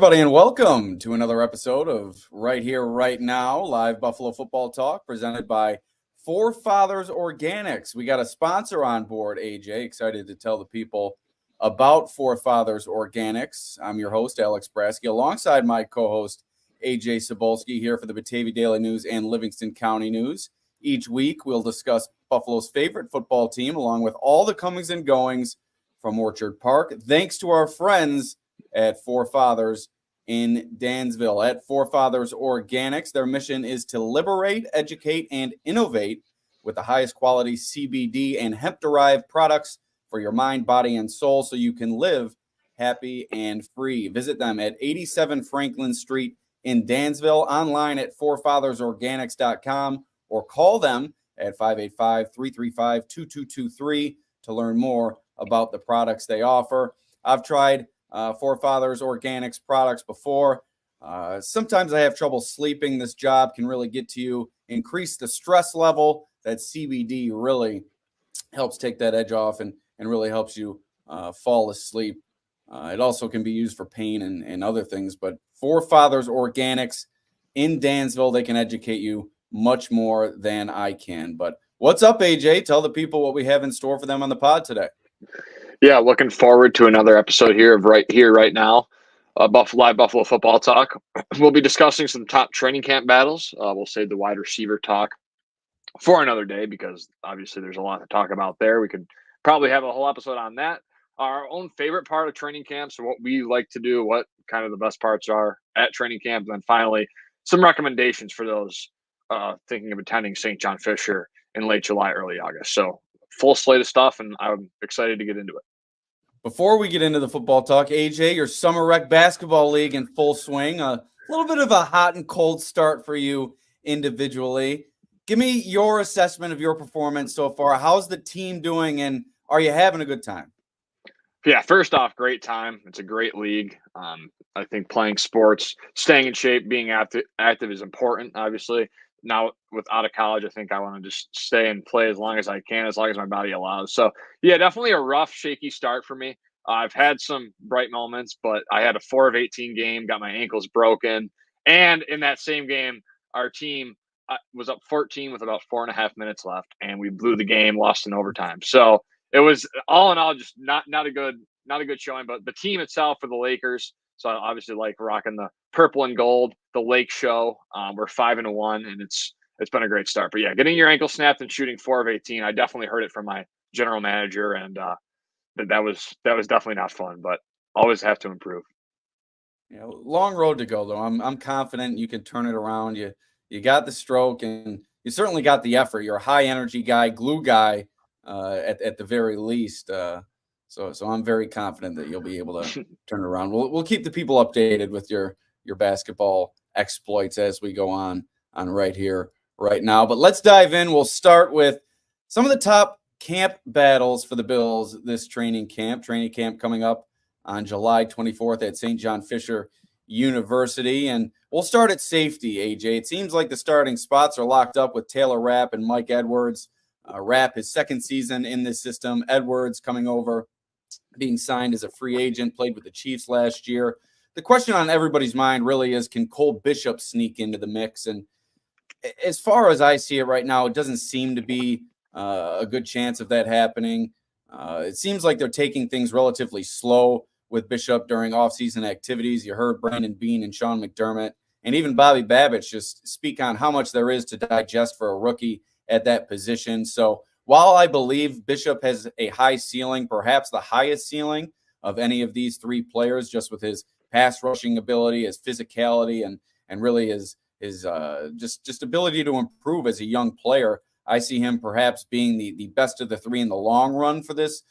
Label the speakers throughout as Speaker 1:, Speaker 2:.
Speaker 1: everybody, and welcome to another episode of Right Here, Right Now, live Buffalo football talk presented by Forefathers Organics. We got a sponsor on board, AJ. Excited to tell the people about Forefathers Organics. I'm your host, Alex Brasky, alongside my co-host, Ajay Cybulski, here for the Batavia Daily News and Livingston County News. Each week, we'll discuss Buffalo's favorite football team, along with all the comings and goings from Orchard Park. Thanks to our friends at Forefathers in Dansville. At Forefathers Organics, their mission is to liberate, educate, and innovate with the highest quality CBD and hemp-derived products for your mind, body, and soul so you can live happy and free. Visit them at 87 Franklin Street in Dansville, online at forefathersorganics.com, or call them at 585-335-2223 to learn more about the products they offer. I've tried Forefathers Organics products before. Sometimes I have trouble sleeping. This job can really get to you, increase the stress level. That CBD really helps take that edge off and really helps you fall asleep. It also can be used for pain and other things, but Forefathers Organics in Dansville, they can educate you much more than I can. But what's up, AJ? Tell the people what we have in store for them on the pod today.
Speaker 2: Yeah, looking forward to another episode here of Right Here, Right Now, live Buffalo football talk. We'll be discussing some top training camp battles. We'll save the wide receiver talk for another day because obviously there's a lot to talk about there. We could probably have a whole episode on that. Our own favorite part of training camp, so what we like to do, what kind of the best parts are at training camp, and then finally some recommendations for those thinking of attending St. John Fisher in late July, early August. So full slate of stuff, and I'm excited to get into it.
Speaker 1: Before we get into the football talk, AJ, your Summer Rec Basketball League in full swing. A little bit of a hot and cold start for you individually. Give me your assessment of your performance so far. How's the team doing, and are you having a good time?
Speaker 2: Yeah, first off, great time. It's a great league. I think playing sports, staying in shape, being active is important, obviously. Now, out of college, I think I want to just stay and play as long as I can, as long as my body allows. So, yeah, definitely a rough, shaky start for me. I've had some bright moments, but I had a 4 of 18 game, got my ankles broken. And in that same game, our team was up 14 with about 4.5 minutes left, and we blew the game, lost in overtime. So it was all in all just not a good showing. But the team itself for the Lakers, so I obviously like rocking the purple and gold, the Lake Show. We're 5-1, and it's been a great start. But yeah, getting your ankle snapped and shooting 4 of 18, I definitely heard it from my general manager, and that was definitely not fun. But always have to improve.
Speaker 1: Yeah, long road to go though. I'm confident you can turn it around. You got the stroke, and you certainly got the effort. You're a high energy guy, glue guy at the very least. So I'm very confident that you'll be able to turn it around. We'll keep the people updated with your basketball exploits as we go on Right Here, Right Now. But let's dive in. We'll start with some of the top camp battles for the Bills this training camp. Training camp coming up on July 24th at St. John Fisher University. And we'll start at safety, AJ. It seems like the starting spots are locked up with Taylor Rapp and Mike Edwards. Rapp, his second season in this system. Edwards coming over, being signed as a free agent, played with the Chiefs last year. The question on everybody's mind really is, can Cole Bishop sneak into the mix? And as far as I see it right now, it doesn't seem to be a good chance of that happening. It seems like they're taking things relatively slow with Bishop during offseason activities. You heard Brandon Beane and Sean McDermott and even Bobby Babbitt just speak on how much there is to digest for a rookie at that position. So while I believe Bishop has a high ceiling, perhaps the highest ceiling of any of these three players, just with his pass rushing ability, his physicality, and really his just ability to improve as a young player, I see him perhaps being the best of the three in the long run for this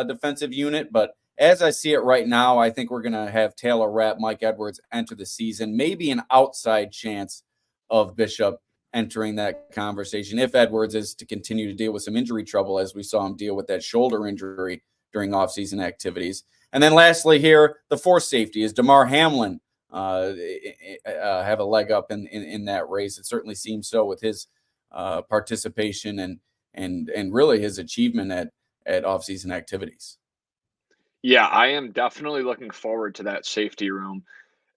Speaker 1: defensive unit. But as I see it right now, I think we're going to have Taylor Rapp, Mike Edwards enter the season, maybe an outside chance of Bishop entering that conversation if Edwards is to continue to deal with some injury trouble, as we saw him deal with that shoulder injury during offseason activities. And then lastly here, the fourth safety is Damar Hamlin have a leg up in that race. It certainly seems so with his participation and really his achievement at offseason activities.
Speaker 2: Yeah, I am definitely looking forward to that safety room.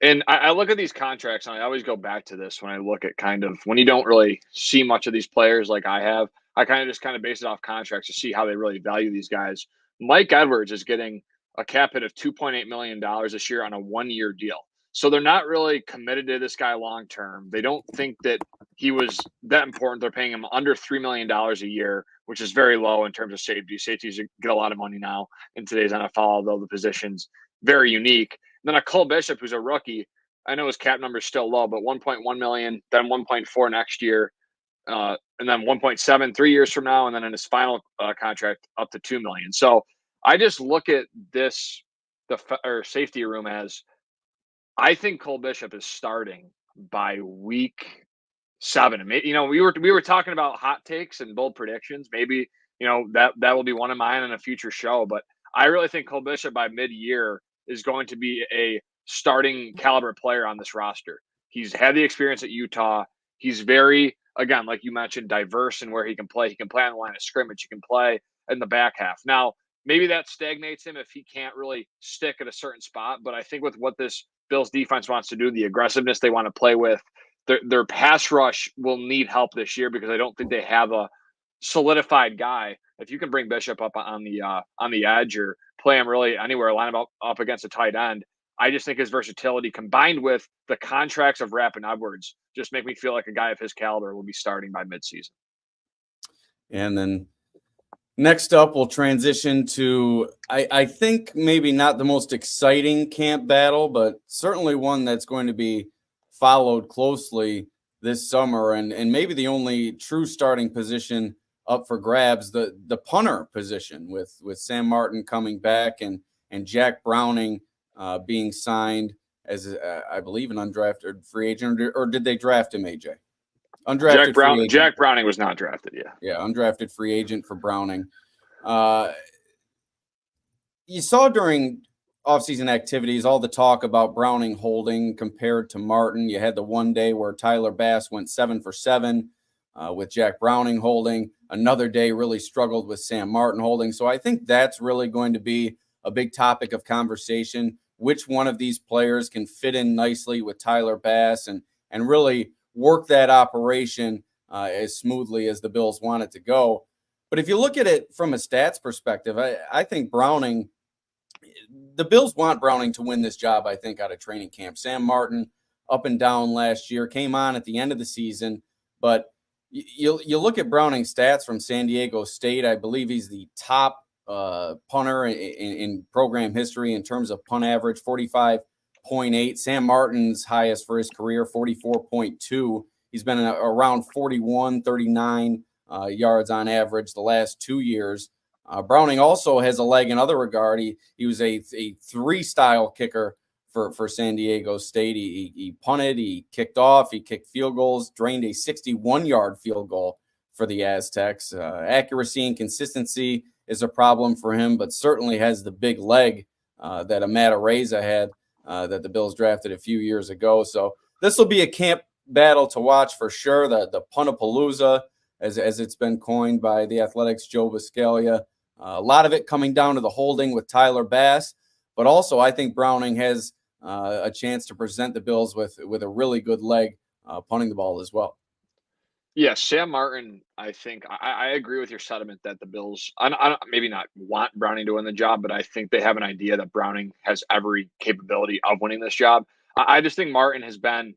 Speaker 2: And I look at these contracts, and I always go back to this when I look at kind of when you don't really see much of these players like I have. I kind of base it off contracts to see how they really value these guys. Mike Edwards is getting a cap hit of $2.8 million this year on a 1-year deal. So they're not really committed to this guy long term. They don't think that he was that important. They're paying him under $3 million a year, which is very low in terms of safety. Safeties get a lot of money now in today's NFL, although the position's very unique. Then a Cole Bishop, who's a rookie, I know his cap number is still low, but 1.1 million, then 1.4 next year, and then 1.7 3 years from now, and then in his final contract up to 2 million. So I just look at this or safety room as I think Cole Bishop is starting by week 7. You know, we were talking about hot takes and bold predictions. Maybe that will be one of mine in a future show, but I really think Cole Bishop by mid-year is going to be a starting caliber player on this roster. He's had the experience at Utah. He's very, again, like you mentioned, diverse in where he can play. He can play on the line of scrimmage. He can play in the back half. Now, maybe that stagnates him if he can't really stick at a certain spot. But I think with what this Bills defense wants to do, the aggressiveness they want to play with, their pass rush will need help this year because I don't think they have a solidified guy. If you can bring Bishop up on the edge or play him really anywhere, line him up against a tight end, I just think his versatility combined with the contracts of Rapp and Edwards just make me feel like a guy of his caliber will be starting by midseason.
Speaker 1: And then next up, we'll transition to, I think, maybe not the most exciting camp battle, but certainly one that's going to be followed closely this summer, and maybe the only true starting position up for grabs, the punter position with Sam Martin coming back and Jack Browning being signed as I believe an undrafted free agent, or did they draft him, AJ?
Speaker 2: Undrafted Jack Browning was not drafted,
Speaker 1: yeah, undrafted free agent for Browning. You saw during offseason activities all the talk about Browning holding compared to Martin. You had the one day where Tyler Bass went 7 for 7 with Jack Browning holding. Another day really struggled with Sam Martin holding. So I think that's really going to be a big topic of conversation. Which one of these players can fit in nicely with Tyler Bass and really work that operation as smoothly as the Bills want it to go. But if you look at it from a stats perspective, I think Browning, the Bills want Browning to win this job, I think, out of training camp. Sam Martin up and down last year, came on at the end of the season. But you look at Browning's stats from San Diego State. I believe he's the top punter in program history in terms of punt average, 45.8. Sam Martin's highest for his career, 44.2. He's been around 41, 39 yards on average the last 2 years. Browning also has a leg in other regard. He was a 3-style kicker for San Diego State. He punted, he kicked off, he kicked field goals, drained a 61-yard field goal for the Aztecs. Accuracy and consistency is a problem for him, but certainly has the big leg that Matt Araiza had that the Bills drafted a few years ago. So this will be a camp battle to watch for sure. The Puntapalooza, as it's been coined by the Athletics' Joe Buscaglia. A lot of it coming down to the holding with Tyler Bass, but also I think Browning has a chance to present the Bills with a really good leg punting the ball as well.
Speaker 2: Yeah, Sam Martin, I think I agree with your sentiment that the Bills, maybe not want Browning to win the job, but I think they have an idea that Browning has every capability of winning this job. I just think Martin has been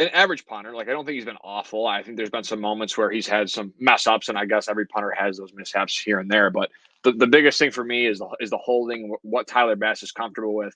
Speaker 2: an average punter. Like, I don't think he's been awful. I think there's been some moments where he's had some mess ups, and I guess every punter has those mishaps here and there. But the biggest thing for me is the holding, what Tyler Bass is comfortable with.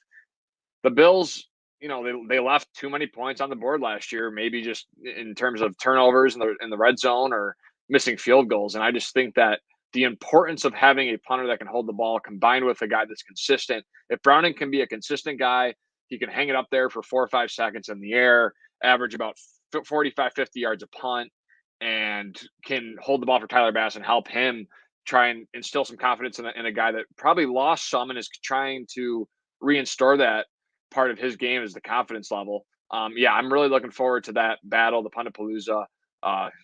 Speaker 2: The Bills, they left too many points on the board last year, maybe just in terms of turnovers in the red zone or missing field goals. And I just think that the importance of having a punter that can hold the ball combined with a guy that's consistent. If Browning can be a consistent guy, he can hang it up there for 4 or 5 seconds in the air, average about 45, 50 yards a punt, and can hold the ball for Tyler Bass and help him try and instill some confidence in a guy that probably lost some and is trying to reinstore that part of his game is the confidence level. I'm really looking forward to that battle, the Puntapalooza,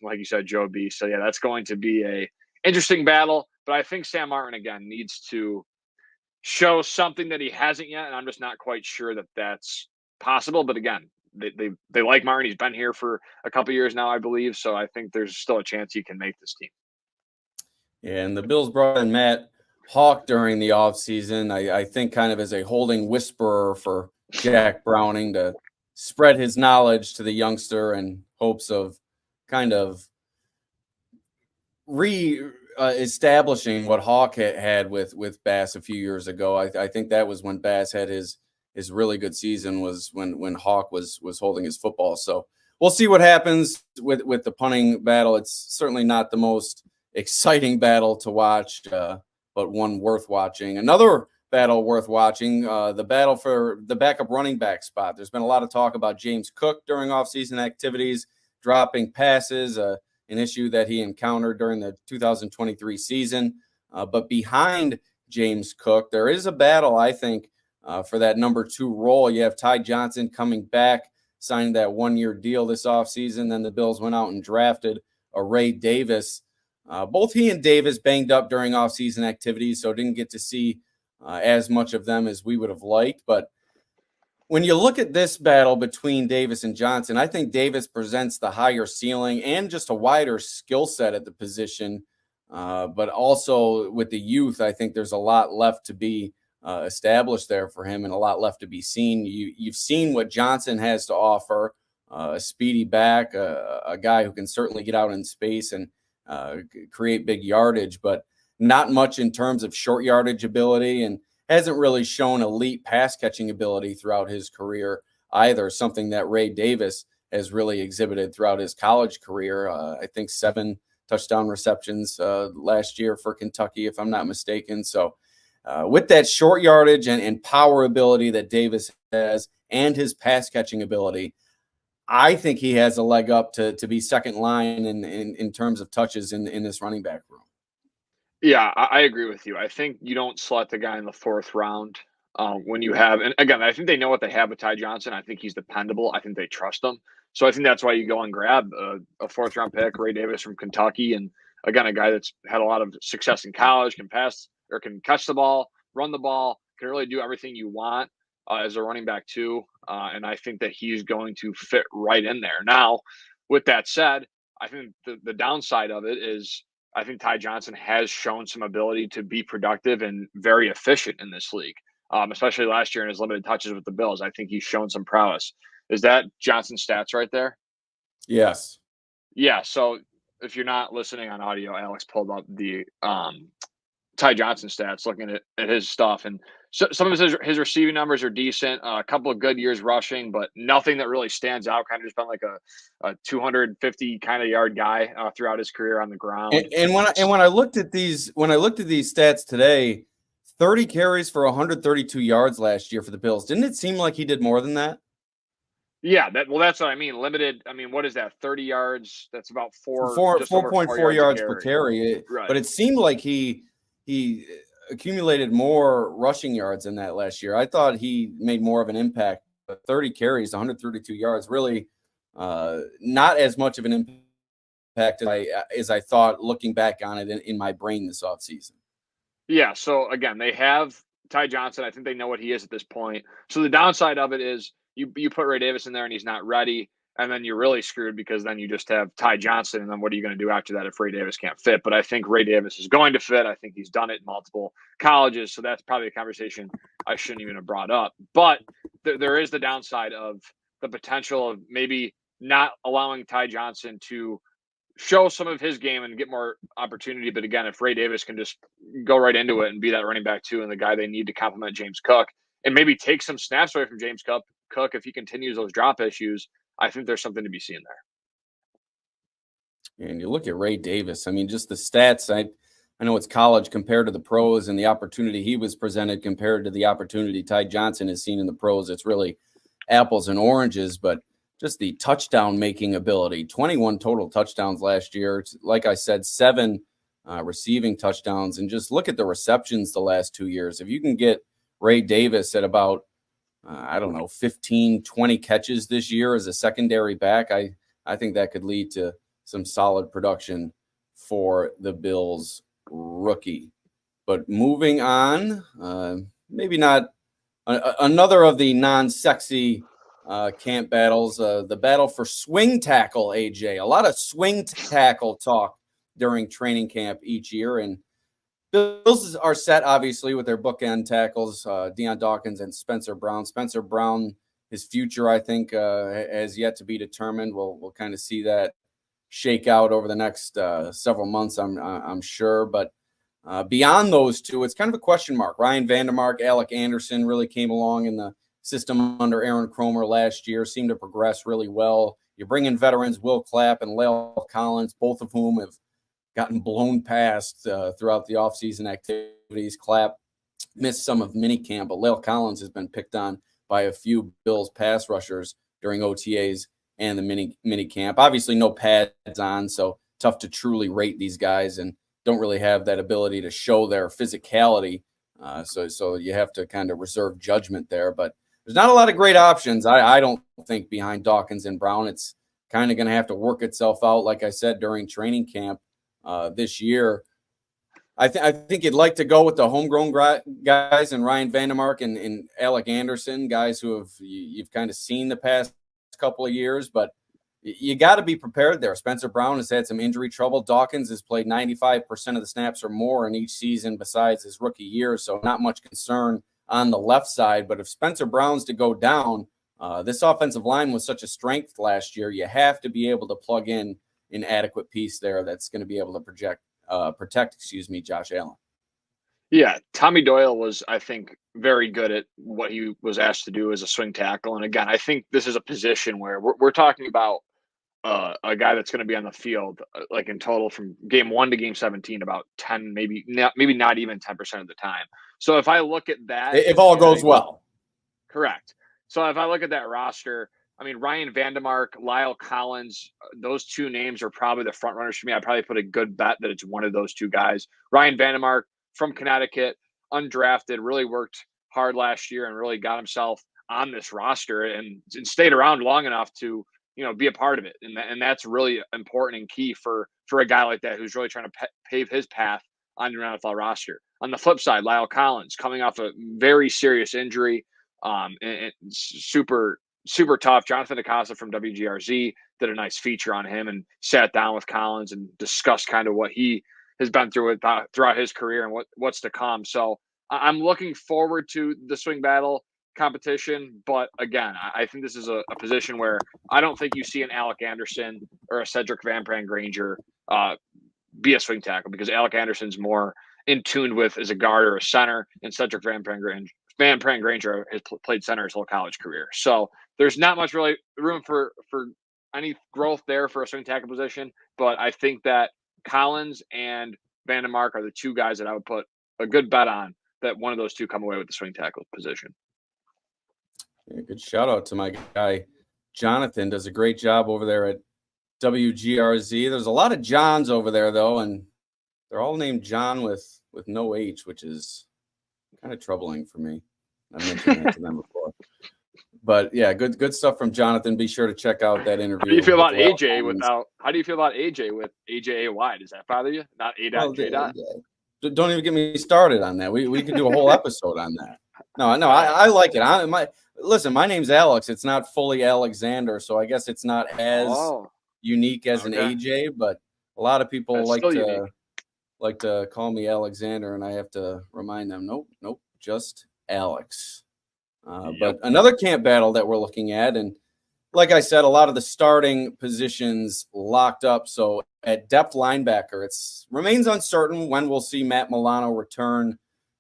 Speaker 2: like you said, Joe B. So yeah, that's going to be a interesting battle. But I think Sam Martin again needs to show something that he hasn't yet, and I'm just not quite sure that that's possible. But again, they like Martin. He's been here for a couple years now, I believe. So I think there's still a chance he can make this team.
Speaker 1: And the Bills brought in Matt Hawk during the offseason, I think kind of as a holding whisperer for Jack Browning to spread his knowledge to the youngster in hopes of kind of establishing what Hawk had with Bass a few years ago. I think that was when Bass had his really good season, was when Hawk was holding his football. So we'll see what happens with the punting battle. It's certainly not the most exciting battle to watch, but one worth watching. Another battle worth watching, the battle for the backup running back spot. There's been a lot of talk about James Cook during offseason activities, dropping passes, an issue that he encountered during the 2023 season. But behind James Cook, there is a battle, I think, for that number 2 role. You have Ty Johnson coming back, signed that 1-year deal this offseason. Then the Bills went out and drafted a Ray Davis. Both he and Davis banged up during offseason activities, so didn't get to see as much of them as we would have liked. But when you look at this battle between Davis and Johnson, I think Davis presents the higher ceiling and just a wider skill set at the position. But also with the youth, I think there's a lot left to be established there for him and a lot left to be seen. You've seen what Johnson has to offer, a speedy back, a guy who can certainly get out in space and create big yardage, but not much in terms of short yardage ability, and hasn't really shown elite pass catching ability throughout his career either, something that Ray Davis has really exhibited throughout his college career. I think 7 touchdown receptions last year for Kentucky, if I'm not mistaken. So with that short yardage and power ability that Davis has and his pass catching ability, I think he has a leg up to be second line in terms of touches in this running back room.
Speaker 2: Yeah, I agree with you. I think you don't select a guy in the 4th round when you have, and again, I think they know what they have with Ty Johnson. I think he's dependable. I think they trust him. So I think that's why you go and grab a 4th round pick, Ray Davis from Kentucky. And again, a guy that's had a lot of success in college, can pass or can catch the ball, run the ball, can really do everything you want as a running back too. And I think that he's going to fit right in there. Now, with that said, I think the downside of it is I think Ty Johnson has shown some ability to be productive and very efficient in this league, especially last year in his limited touches with the Bills. I think he's shown some prowess. Is that Johnson's stats right there?
Speaker 1: Yes.
Speaker 2: Yeah. So if you're not listening on audio, Alex pulled up the Ty Johnson stats, looking at his stuff, and so some of his receiving numbers are decent. A couple of good years rushing, but nothing that really stands out. Kind of just been like a 250 kind of yard guy throughout his career on the ground.
Speaker 1: And when I looked at these stats today, 30 carries for 132 yards last year for the Bills. Didn't it seem like he did more than that?
Speaker 2: Yeah, that's what I mean. Limited. I mean, what is that? 30 yards. That's about
Speaker 1: 4.4 yards per carry.
Speaker 2: Right.
Speaker 1: But it seemed like he accumulated more rushing yards than that last year. I thought he made more of an impact. But 30 carries, 132 yards, really not as much of an impact as I thought looking back on it in my brain this offseason.
Speaker 2: Yeah. So again, they have Ty Johnson. I think they know what he is at this point. So the downside of it is you put Ray Davis in there and he's not ready. And then you're really screwed because then you just have Ty Johnson. And then what are you going to do after that if Ray Davis can't fit? But I think Ray Davis is going to fit. I think he's done it in multiple colleges. So that's probably a conversation I shouldn't even have brought up. But there is the downside of the potential of maybe not allowing Ty Johnson to show some of his game and get more opportunity. But again, if Ray Davis can just go right into it and be that running back too, and the guy they need to complement James Cook, and maybe take some snaps away from James Cook if he continues those drop issues, I think there's something to be seen there.
Speaker 1: And you look at Ray Davis, I mean, just the stats, I know it's college compared to the pros, and the opportunity he was presented compared to the opportunity Ty Johnson has seen in the pros. It's really apples and oranges, but just the touchdown making ability, 21 total touchdowns last year. Like I said, 7 receiving touchdowns, and just look at the receptions the last 2 years. If you can get Ray Davis at about 15, 20 catches this year as a secondary back, I think that could lead to some solid production for the Bills rookie. But moving on, maybe not another of the non-sexy camp battles, the battle for swing tackle, AJ. A lot of swing tackle talk during training camp each year. And Bills are set, obviously, with their bookend tackles, Deion Dawkins and Spencer Brown. Spencer Brown, his future, I think, has yet to be determined. We'll kind of see that shake out over the next several months, I'm sure. But beyond those two, it's kind of a question mark. Ryan Vandermark, Alec Anderson really came along in the system under Aaron Cromer last year, seemed to progress really well. You bring in veterans Will Clapp and La'el Collins, both of whom have gotten blown past throughout the offseason activities. Clapp missed some of minicamp, but La'el Collins has been picked on by a few Bills pass rushers during OTAs and the mini camp. Obviously, no pads on, so tough to truly rate these guys and don't really have that ability to show their physicality. So you have to kind of reserve judgment there. But there's not a lot of great options, I don't think, behind Dawkins and Brown. It's kind of going to have to work itself out, like I said, during training camp this year. I think you'd like to go with the homegrown guys and Ryan Vandermark and Alec Anderson, guys who you've kind of seen the past couple of years, but you got to be prepared there. Spencer Brown has had some injury trouble. Dawkins has played 95% of the snaps or more in each season besides his rookie year, so not much concern on the left side. But if Spencer Brown's to go down, this offensive line was such a strength last year. You have to be able to plug in an adequate piece there that's going to be able to protect Josh Allen.
Speaker 2: Yeah, Tommy Doyle was, I think, very good at what he was asked to do as a swing tackle. And again, I think this is a position where we're talking about a guy that's going to be on the field, like in total from game 1 to game 17, about 10, maybe not even 10% of the time. So if I look at that,
Speaker 1: if all goes well,
Speaker 2: correct. So if I look at that roster, I mean, Ryan Vandermark, La'el Collins, those two names are probably the front runners for me. I'd probably put a good bet that it's one of those two guys. Ryan Vandermark from Connecticut, undrafted, really worked hard last year and really got himself on this roster and stayed around long enough to, be a part of it. And that's really important and key for a guy like that who's really trying to pave his path on your NFL roster. On the flip side, La'el Collins coming off a very serious injury, and super tough. Jonathan DeCosta from WGRZ did a nice feature on him and sat down with Collins and discussed kind of what he has been through throughout his career and what's to come. So I'm looking forward to the swing battle competition. But again, I think this is a position where I don't think you see an Alec Anderson or a Cedric Van Pran-Granger be a swing tackle, because Alec Anderson's more in tune with as a guard or a center, and Cedric Van Pran-Granger has played center his whole college career. So there's not much really room for any growth there for a swing tackle position. But I think that Collins and Vandermark are the two guys that I would put a good bet on that one of those two come away with the swing tackle position.
Speaker 1: Yeah, good shout out to my guy Jonathan. Does a great job over there at WGRZ. There's a lot of Johns over there though, and they're all named John with no H, which is kind of troubling for me. I mentioned that to them before. But yeah, good stuff from Jonathan. Be sure to check out that interview.
Speaker 2: How do you feel about AJ with AJAY? Does that bother you? Not A.J.
Speaker 1: Don't even get me started on that. We could do a whole episode on that. No, I like it. Listen, my name's Alex. It's not fully Alexander, so I guess it's not as unique as an AJ, but a lot of people like to call me Alexander, and I have to remind them, nope, just Alex. But another camp battle that we're looking at, and like I said, a lot of the starting positions locked up. So at depth linebacker, it remains uncertain when we'll see Matt Milano return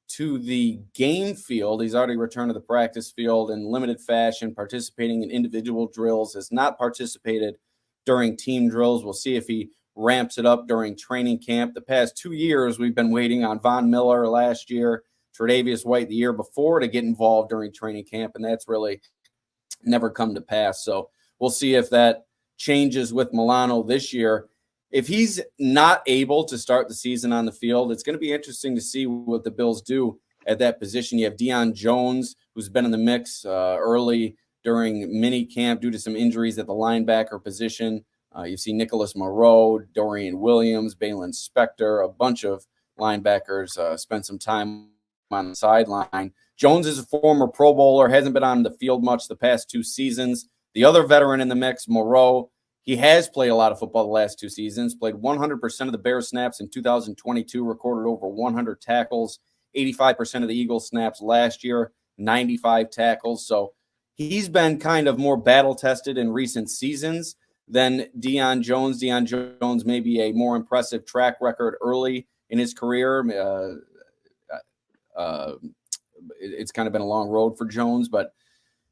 Speaker 1: to the game field. He's already returned to the practice field in limited fashion, participating in individual drills, has not participated during team drills. We'll see if he ramps it up during training camp. The past 2 years, we've been waiting on Von Miller last year, Tre'Davious White the year before to get involved during training camp, and that's really never come to pass. So we'll see if that changes with Milano this year. If he's not able to start the season on the field, it's going to be interesting to see what the Bills do at that position. You have Deion Jones, who's been in the mix early during mini camp due to some injuries at the linebacker position. You see Nicholas Moreau, Dorian Williams, Balin Spector, a bunch of linebackers spent some time on the sideline. Jones is a former Pro Bowler, hasn't been on the field much the past 2 seasons. The other veteran in the mix, Moreau, he has played a lot of football the last 2 seasons, played 100% of the Bears snaps in 2022, recorded over 100 tackles, 85% of the Eagles snaps last year, 95 tackles. So he's been kind of more battle-tested in recent seasons than Deion Jones. Deion Jones may be a more impressive track record early in his career. It's kind of been a long road for Jones. But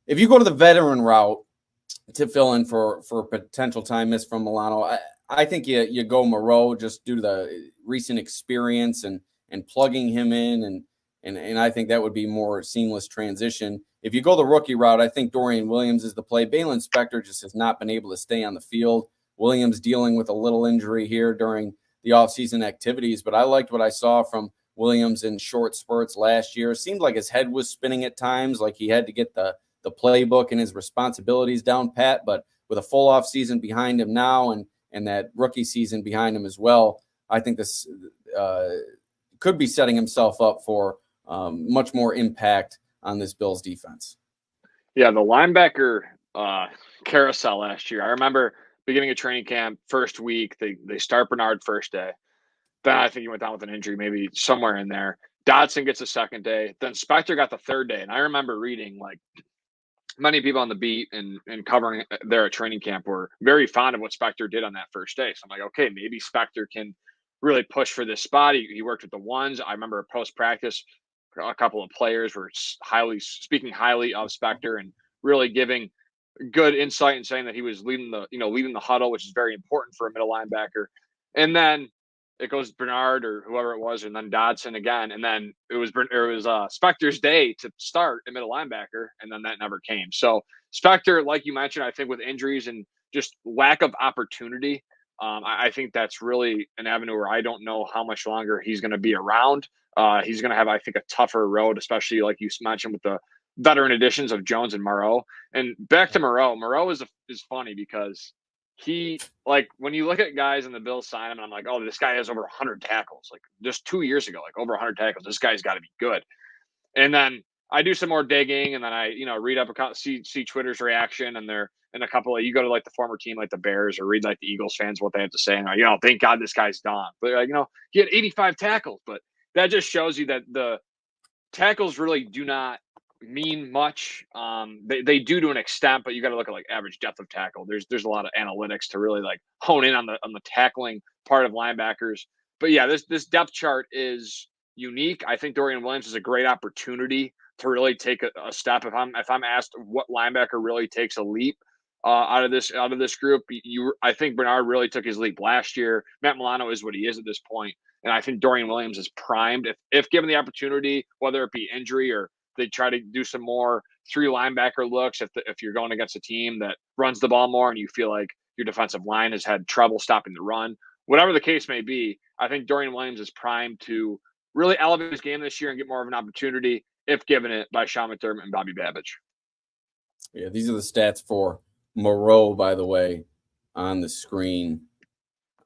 Speaker 1: if you go to the veteran route to fill in for potential time missed from Milano, I think you go Moreau just due to the recent experience and plugging him in. And I think that would be more seamless transition. If you go the rookie route, I think Dorian Williams is the play. Balen Spector just has not been able to stay on the field. Williams dealing with a little injury here during the offseason activities, but I liked what I saw from Williams in short spurts last year. It seemed like his head was spinning at times, like he had to get the playbook and his responsibilities down pat, but with a full offseason behind him now and that rookie season behind him as well, I think this could be setting himself up for much more impact on this Bills defense.
Speaker 2: Yeah, the linebacker carousel last year. I remember beginning of training camp, first week, they start Bernard first day. Then I think he went down with an injury, maybe somewhere in there. Dodson gets a second day. Then Spector got the third day. And I remember reading, like, many people on the beat and covering there at training camp were very fond of what Spector did on that first day. So I'm like, okay, maybe Spector can really push for this spot. He worked with the ones. I remember post-practice, a couple of players were speaking highly of Spector and really giving good insight and saying that he was leading the huddle, which is very important for a middle linebacker. And then it goes Bernard or whoever it was, and then Dodson again. And then it was Spector's day to start a middle linebacker, and then that never came. So Spector, like you mentioned, I think with injuries and just lack of opportunity, I think that's really an avenue where I don't know how much longer he's going to be around. He's going to have, I think, a tougher road, especially like you mentioned with the veteran additions of Jones and Moreau. And back to Moreau is funny because he, like, when you look at guys in the Bills sign him, and I'm like, oh, this guy has over 100 tackles. Like just 2 years ago, like over 100 tackles. This guy's got to be good. And then I do some more digging, and then I, read up see Twitter's reaction, and a couple of, you go to like the former team, like the Bears, or read like the Eagles fans, what they have to say, and thank God this guy's done. But they're like, he had 85 tackles, but that just shows you that the tackles really do not mean much. They do to an extent, but you got to look at like average depth of tackle. There's a lot of analytics to really like hone in on the tackling part of linebackers. But yeah, this depth chart is unique. I think Dorian Williams is a great opportunity to really take a step. If I'm asked what linebacker really takes a leap out of this group, I think Bernard really took his leap last year. Matt Milano is what he is at this point. And I think Dorian Williams is primed if given the opportunity, whether it be injury or they try to do some more 3 linebacker looks. If you're going against a team that runs the ball more and you feel like your defensive line has had trouble stopping the run, whatever the case may be, I think Dorian Williams is primed to really elevate his game this year and get more of an opportunity if given it by Sean McDermott and Bobby Babbage.
Speaker 1: Yeah, these are the stats for Moreau, by the way, on the screen.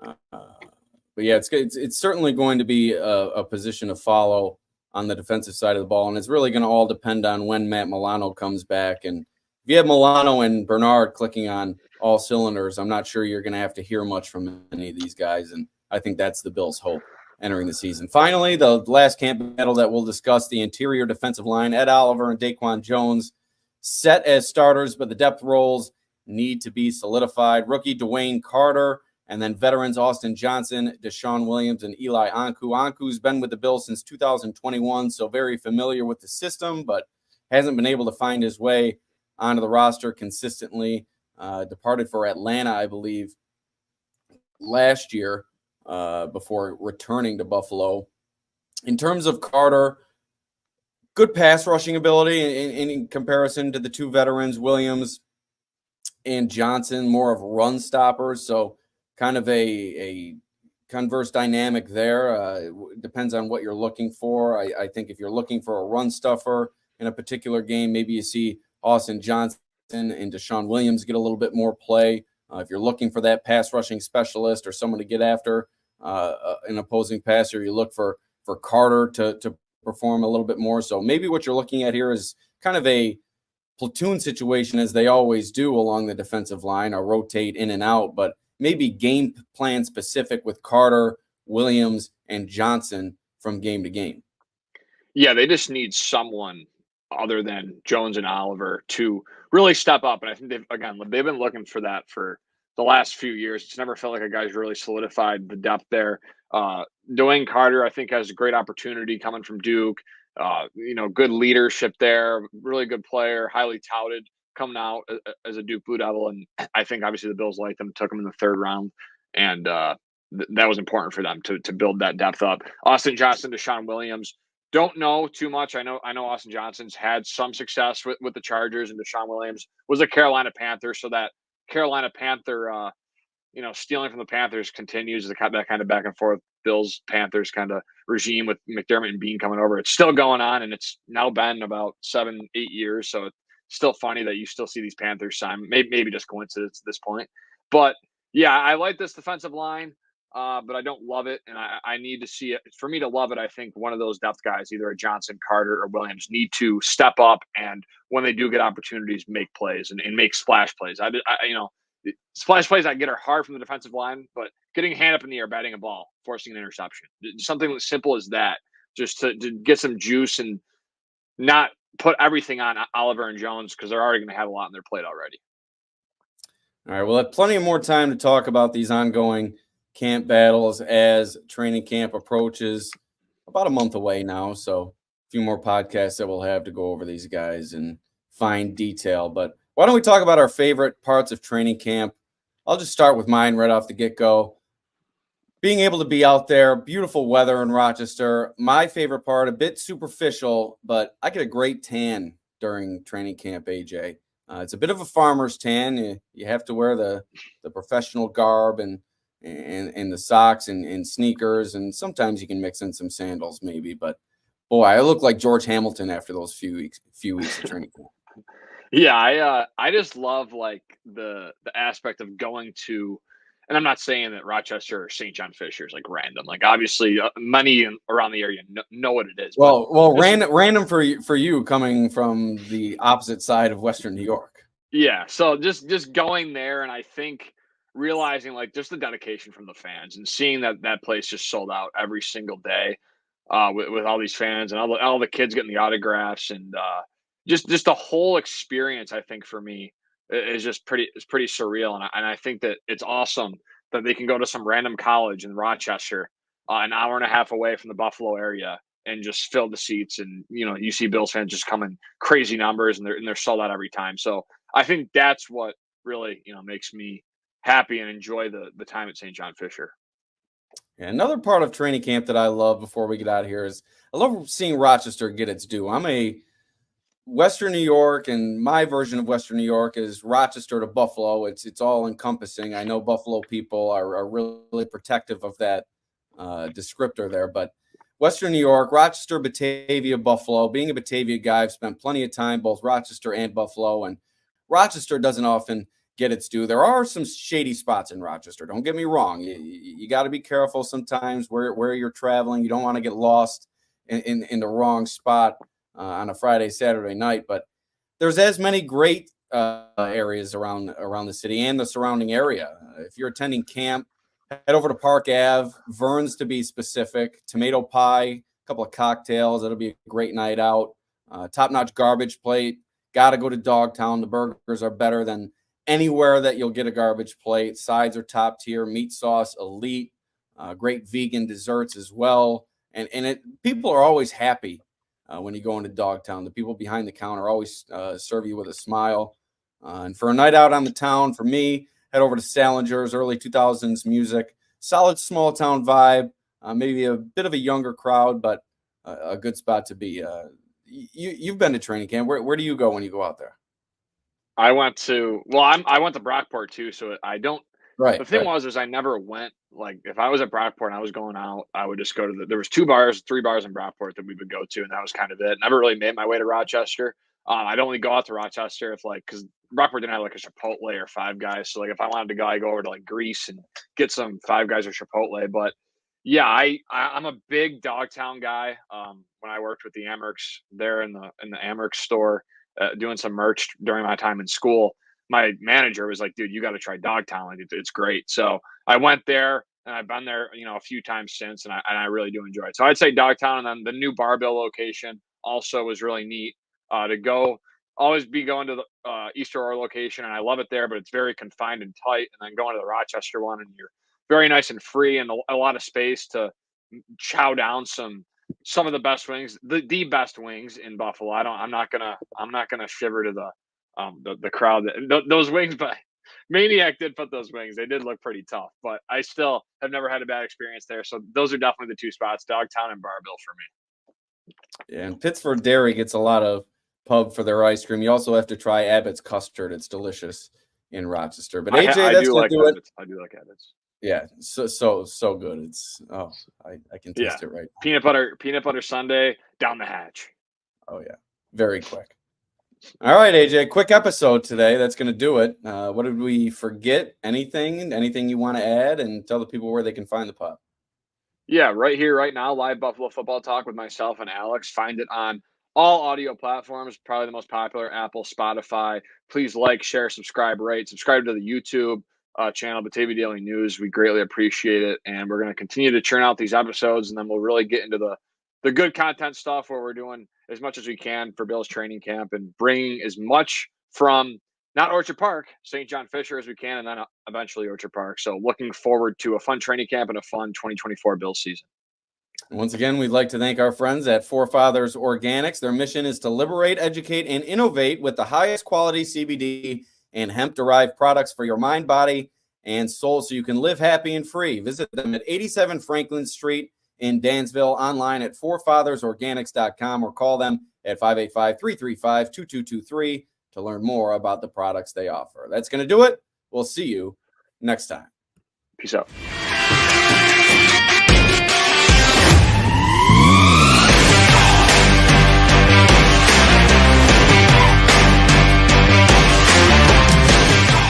Speaker 1: But yeah, it's certainly going to be a position to follow on the defensive side of the ball, and it's really going to all depend on when Matt Milano comes back. And if you have Milano and Bernard clicking on all cylinders, I'm not sure you're going to have to hear much from any of these guys, and I think that's the Bills' hope entering the season. Finally, the last camp battle that we'll discuss, the interior defensive line, Ed Oliver and Daquan Jones set as starters, but the depth roles need to be solidified. Rookie Dwayne Carter, and then veterans Austin Johnson, Deshaun Williams, and Eli Anku. Anku's been with the Bills since 2021, so very familiar with the system, but hasn't been able to find his way onto the roster consistently. Departed for Atlanta, I believe, last year before returning to Buffalo. In terms of Carter, good pass rushing ability in comparison to the 2 veterans, Williams and Johnson, more of run stoppers, so kind of a converse dynamic there. Depends on what you're looking for. I think if you're looking for a run stuffer in a particular game, maybe you see Austin Johnson and Deshaun Williams get a little bit more play. If you're looking for that pass rushing specialist or someone to get after an opposing passer, you look for Carter to perform a little bit more. So maybe what you're looking at here is kind of a platoon situation, as they always do along the defensive line, or rotate in and out, but maybe game plan specific with Carter, Williams, and Johnson from game to game.
Speaker 2: Yeah, they just need someone other than Jones and Oliver to really step up. And I think they've been looking for that for the last few years. It's never felt like a guy's really solidified the depth there. Dwayne Carter, I think, has a great opportunity coming from Duke. Good leadership there, really good player, highly touted coming out as a Duke Blue Devil. And I think obviously the Bills liked him, took him in the third round. And that was important for them to build that depth up. Austin Johnson, Deshaun Williams. Don't know too much. I know Austin Johnson's had some success with the Chargers, and Deshaun Williams was a Carolina Panther. So that Carolina Panther, stealing from the Panthers continues, that kind of back and forth Bills Panthers kind of regime with McDermott and Bean coming over. It's still going on, and it's now been about 7-8 years. So it's still funny that you still see these Panthers sign. Maybe just coincidence at this point. But yeah, I like this defensive line. But I don't love it, and I need to see it. For me to love it, I think one of those depth guys, either a Johnson, Carter, or Williams, need to step up, and when they do get opportunities, make plays and make splash plays. Splash plays I get are hard from the defensive line, but getting a hand up in the air, batting a ball, forcing an interception, something as simple as that, just to get some juice and not put everything on Oliver and Jones, because they're already going to have a lot on their plate already.
Speaker 1: All right, we'll have plenty of more time to talk about these ongoing camp battles as training camp approaches, about a month away now. So a few more podcasts that we'll have to go over these guys in fine detail. But why don't we talk about our favorite parts of training camp? I'll just start with mine right off the get-go. Being able to be out there, beautiful weather in Rochester. My favorite part, a bit superficial, but I get a great tan during training camp, AJ. It's a bit of a farmer's tan. You have to wear the professional garb and the socks and sneakers, and sometimes you can mix in some sandals maybe, but boy, I look like George Hamilton after those few weeks of training camp.
Speaker 2: Yeah, I just love like the aspect of going to, and I'm not saying that Rochester or St. John Fisher is like random. Like obviously, many around the area know what it is.
Speaker 1: Well, random for you coming from the opposite side of Western New York.
Speaker 2: Yeah, so just going there, and I think realizing like just the dedication from the fans and seeing that place just sold out every single day, with all these fans and all the kids getting the autographs, and just the whole experience, I think for me is just pretty surreal, and I think that it's awesome that they can go to some random college in Rochester, an hour and a half away from the Buffalo area, and just fill the seats, and you see Bills fans just coming crazy numbers, and they're sold out every time. So I think that's what really makes me happy and enjoy the time at St. John Fisher.
Speaker 1: Yeah, another part of training camp that I love before we get out of here is I love seeing Rochester get its due. I'm a Western New York, and my version of Western New York is Rochester to Buffalo. It's all encompassing. I know Buffalo people are really protective of that descriptor there, but Western New York, Rochester, Batavia, Buffalo. Being a Batavia guy, I've spent plenty of time both Rochester and Buffalo, and Rochester doesn't often get its due. There are some shady spots in Rochester. Don't get me wrong. You got to be careful sometimes where you're traveling. You don't want to get lost in the wrong spot on a Friday, Saturday night. But there's as many great areas around the city and the surrounding area. If you're attending camp, head over to Park Ave, Vern's to be specific, tomato pie, a couple of cocktails. That'll be a great night out. Top-notch garbage plate. Got to go to Dogtown. The burgers are better than anywhere that you'll get a garbage plate. Sides are top tier. Meat sauce, elite. Great vegan desserts as well. And people are always happy when you go into Dogtown. The people behind the counter always serve you with a smile. And for a night out on the town, for me, head over to Salinger's, early 2000s music. Solid small town vibe. Maybe a bit of a younger crowd, but a good spot to be. You've been to training camp. Where do you go when you go out there?
Speaker 2: I went to Brockport too, so I don't.
Speaker 1: Right.
Speaker 2: The thing was I never went. Like if I was at Brockport and I was going out, I would just go to there was 3 bars in Brockport that we would go to, and that was kind of it. Never really made my way to Rochester. I'd only go out to Rochester if because Brockport didn't have like a Chipotle or Five Guys. So like if I wanted to go, I go over to like Greece and get some Five Guys or Chipotle. But Yeah, I'm a big Dogtown guy. When I worked with the Amerks there in the Amerks store, doing some merch during my time in school, my manager was like, "Dude, you got to try Dogtown. Like, it's great." So I went there, and I've been there, a few times since, and I really do enjoy it. So I'd say Dogtown, and then the new Barbell location also was really neat to go. Always be going to the East Aurora location, and I love it there, but it's very confined and tight. And then going to the Rochester one, and you're very nice and free, and a lot of space to chow down some of the best wings, the best wings in Buffalo. I'm not gonna shiver to the crowd. Those wings, but Maniac did put those wings. They did look pretty tough, but I still have never had a bad experience there. So those are definitely the two spots, Dogtown and Barbell for me.
Speaker 1: Yeah, and Pittsford Dairy gets a lot of pub for their ice cream. You also have to try Abbott's custard. It's delicious in Rochester. But AJ,
Speaker 2: I
Speaker 1: that's
Speaker 2: do
Speaker 1: gonna
Speaker 2: like
Speaker 1: do it.
Speaker 2: Abbott's. I do like Abbott's.
Speaker 1: Yeah, so good. It's I can taste it right now.
Speaker 2: Peanut butter sundae down the hatch.
Speaker 1: Oh yeah, very quick. All right, AJ, quick episode today. That's going to do it. What did we forget? Anything you want to add, and tell the people where they can find the pod?
Speaker 2: Yeah, right here, right now, live Buffalo football talk with myself and Alex. Find it on all audio platforms, probably the most popular, Apple, Spotify. Please like, share, subscribe, rate. Subscribe to the YouTube channel, Batavia Daily News. We greatly appreciate it. And we're going to continue to churn out these episodes, and then we'll really get into the good content stuff where we're doing as much as we can for Bill's training camp and bringing as much from not Orchard Park, St. John Fisher as we can, and then eventually Orchard Park. So looking forward to a fun training camp and a fun 2024 Bills season.
Speaker 1: Once again, we'd like to thank our friends at Forefathers Organics. Their mission is to liberate, educate, and innovate with the highest quality CBD and hemp-derived products for your mind, body, and soul so you can live happy and free. Visit them at 87 Franklin Street in Dansville, online at forefathersorganics.com, or call them at 585-335-2223 to learn more about the products they offer. That's going to do it. We'll see you next time.
Speaker 2: Peace out.